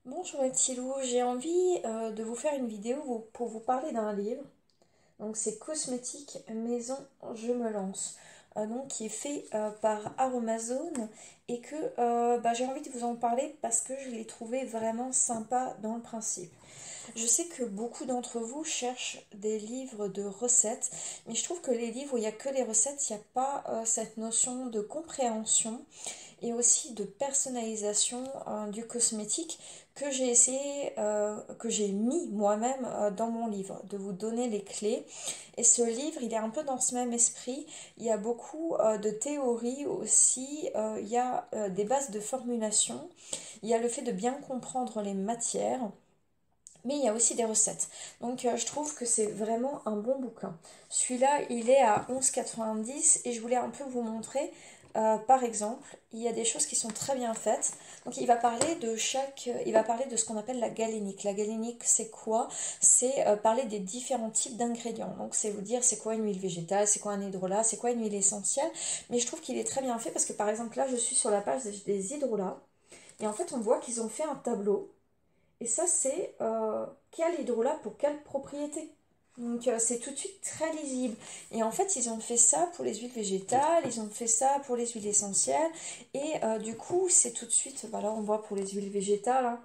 Bonjour les petits loups, j'ai envie de vous faire une vidéo pour vous parler d'un livre. Donc c'est Cosmétique Maison, je me lance. Donc qui est fait par Aromazone et que j'ai envie de vous en parler parce que je l'ai trouvé vraiment sympa dans le principe. Je sais que beaucoup d'entre vous cherchent des livres de recettes, mais je trouve que les livres où il n'y a que les recettes, il n'y a pas cette notion de compréhension et aussi de personnalisation du cosmétique que j'ai essayé, que j'ai mis moi-même dans mon livre, de vous donner les clés. Et ce livre, il est un peu dans ce même esprit. Il y a beaucoup de théories aussi, il y a des bases de formulation, il y a le fait de bien comprendre les matières. Mais il y a aussi des recettes. Donc je trouve que c'est vraiment un bon bouquin. Celui-là, il est à 11,90 et je voulais un peu vous montrer, par exemple, il y a des choses qui sont très bien faites. Donc il va parler de il va parler de ce qu'on appelle la galénique. La galénique, c'est quoi? C'est parler des différents types d'ingrédients. Donc c'est vous dire c'est quoi une huile végétale, c'est quoi un hydrolat, c'est quoi une huile essentielle. Mais je trouve qu'il est très bien fait parce que par exemple là, je suis sur la page des hydrolats et en fait on voit qu'ils ont fait un tableau et ça, c'est quel hydrolat pour quelle propriété. Donc c'est tout de suite très lisible. Et en fait, ils ont fait ça pour les huiles végétales, ils ont fait ça pour les huiles essentielles. Et du coup, c'est tout de suite, là on voit pour les huiles végétales,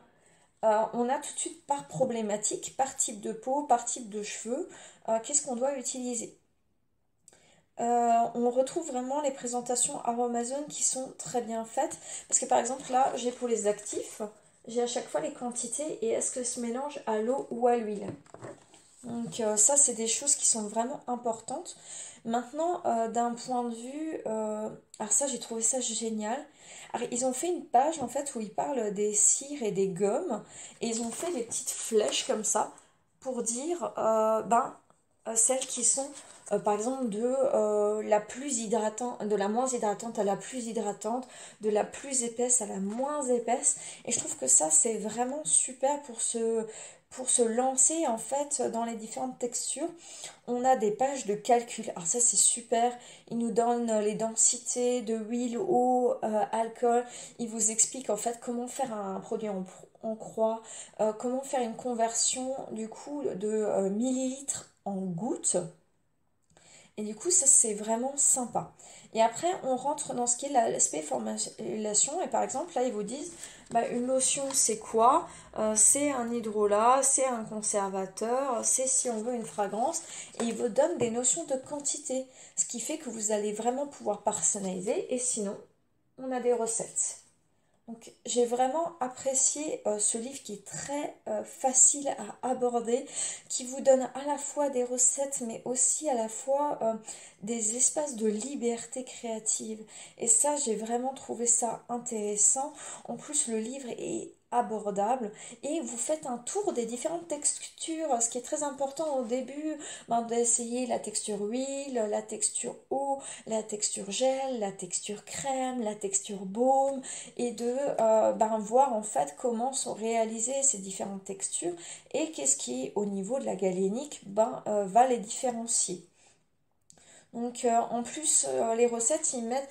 hein, on a tout de suite par problématique, par type de peau, par type de cheveux, qu'est-ce qu'on doit utiliser. On retrouve vraiment les présentations Aromazone qui sont très bien faites. Parce que par exemple, là, j'ai pour les actifs, j'ai à chaque fois les quantités et est-ce que se mélange à l'eau ou à l'huile. Donc ça, c'est des choses qui sont vraiment importantes. Maintenant, d'un point de vue... alors ça, j'ai trouvé ça génial. Alors, ils ont fait une page en fait où ils parlent des cires et des gommes. Et ils ont fait des petites flèches comme ça pour dire celles qui sont par exemple de la plus hydratante, de la moins hydratante à la plus hydratante, de la plus épaisse à la moins épaisse. Et je trouve que ça, c'est vraiment super pour se lancer en fait dans les différentes textures. On a des pages de calcul. Alors ça, c'est super. Il nous donne les densités de huile, eau, alcool. Il vous explique en fait comment faire un produit en croix, comment faire une conversion du coup de millilitres en gouttes. Et du coup, ça, c'est vraiment sympa. Et après, on rentre dans ce qui est l'aspect formulation. Et par exemple, là, ils vous disent, une lotion, c'est quoi? C'est un hydrolat, c'est un conservateur, c'est si on veut une fragrance. Et ils vous donnent des notions de quantité. Ce qui fait que vous allez vraiment pouvoir personnaliser. Et sinon, on a des recettes. Donc j'ai vraiment apprécié ce livre qui est très facile à aborder, qui vous donne à la fois des recettes mais aussi à la fois des espaces de liberté créative. Et ça, j'ai vraiment trouvé ça intéressant. En plus, le livre est abordable et vous faites un tour des différentes textures, ce qui est très important au début, d'essayer la texture huile, la texture eau, la texture gel, la texture crème, la texture baume et de voir en fait comment sont réalisées ces différentes textures et qu'est-ce qui au niveau de la galénique va les différencier. Donc en plus les recettes ils mettent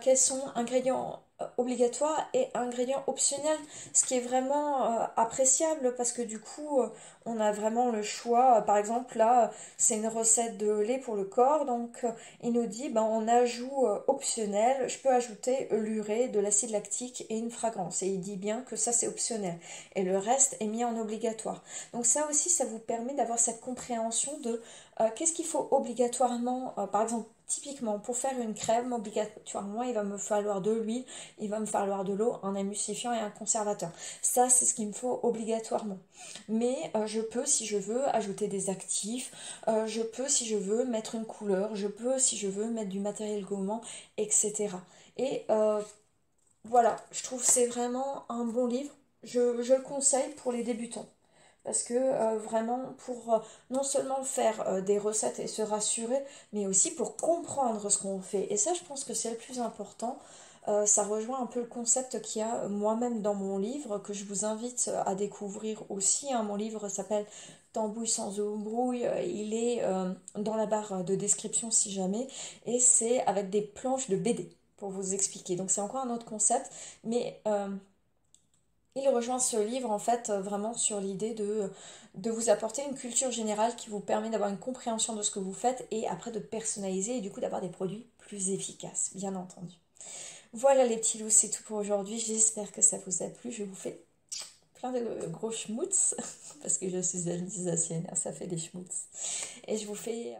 quels sont ingrédients obligatoires et ingrédients optionnels, ce qui est vraiment appréciable parce que du coup on a vraiment le choix. Par exemple là c'est une recette de lait pour le corps, donc il nous dit en ajout optionnel je peux ajouter l'urée, de l'acide lactique et une fragrance et il dit bien que ça c'est optionnel et le reste est mis en obligatoire. Donc ça aussi ça vous permet d'avoir cette compréhension de qu'est-ce qu'il faut obligatoirement, par exemple, typiquement pour faire une crème, obligatoirement, il va me falloir de l'huile, il va me falloir de l'eau, un émulsifiant et un conservateur. Ça, c'est ce qu'il me faut obligatoirement. Mais je peux, si je veux, ajouter des actifs, je peux, si je veux, mettre une couleur, je peux, si je veux, mettre du matériel gommant, etc. Et voilà, je trouve que c'est vraiment un bon livre. Je le conseille pour les débutants. Parce que vraiment, pour non seulement faire des recettes et se rassurer, mais aussi pour comprendre ce qu'on fait. Et ça, je pense que c'est le plus important. Ça rejoint un peu le concept qu'il y a moi-même dans mon livre, que je vous invite à découvrir aussi, hein. Mon livre s'appelle Tambouille sans embrouille. Il est dans la barre de description si jamais. Et c'est avec des planches de BD pour vous expliquer. Donc c'est encore un autre concept. Mais Il rejoint ce livre en fait vraiment sur l'idée de vous apporter une culture générale qui vous permet d'avoir une compréhension de ce que vous faites et après de personnaliser et du coup d'avoir des produits plus efficaces, bien entendu. Voilà les petits loups, c'est tout pour aujourd'hui. J'espère que ça vous a plu. Je vous fais plein de gros schmutz parce que je suis alsacienne, ça fait des schmutz. Et je vous fais